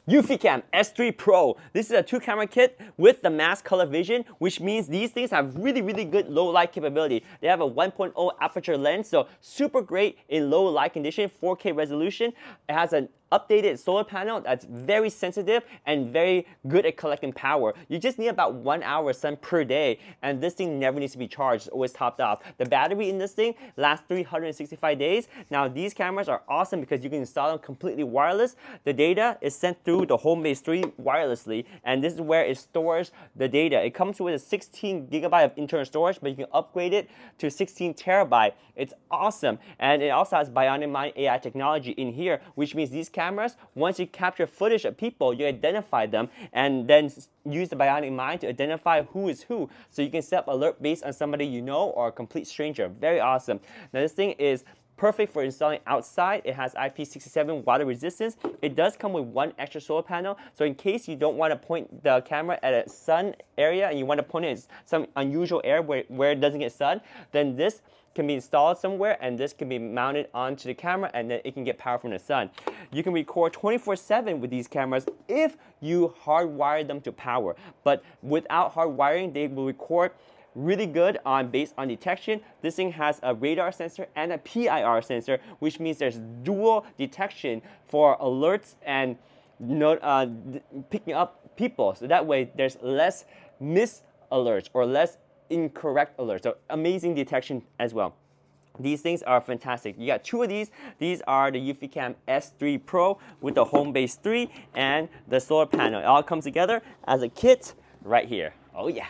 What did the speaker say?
Eufy S3 Pro. This is a 2-camera kit with the mass color vision, which means these things have really good low light capability. They have a 1.0 aperture lens, so super great in low light condition, 4K resolution. It has an updated solar panel that's very sensitive and very good at collecting power. You just need about 1 hour sun per day, and this thing never needs to be charged, it's always topped off. The battery in this thing lasts 365 days. Now these cameras are awesome because you can install them completely wireless. The data is sent through the Home Base 3 wirelessly, and this is where it stores the data. It comes with a 16 gigabyte of internal storage, but you can upgrade it to 16 terabyte. It's awesome, and it also has Bionic Mind AI technology in here, which means these cameras, once you capture footage of people, you identify them and then use the Bionic Mind to identify who is who. So you can set up alert based on somebody you know or a complete stranger. Very awesome. Now this thing is perfect for installing outside. It has IP67 water resistance. It does come with one extra solar panel, so in case you don't want to point the camera at a sun area and you want to point it at some unusual area where it doesn't get sun, then this can be installed somewhere, and this can be mounted onto the camera, and then it can get power from the sun. You can record 24/7 with these cameras if you hardwire them to power, but without hardwiring, they will record really good based on detection. This thing has a radar sensor and a PIR sensor, which means there's dual detection for alerts and picking up people. So that way there's less alerts or less incorrect alerts. So amazing detection as well. These things are fantastic. You got two of these. These are the Eufy S3 Pro with the Home Base 3 and the solar panel. It all comes together as a kit right here. Oh yeah.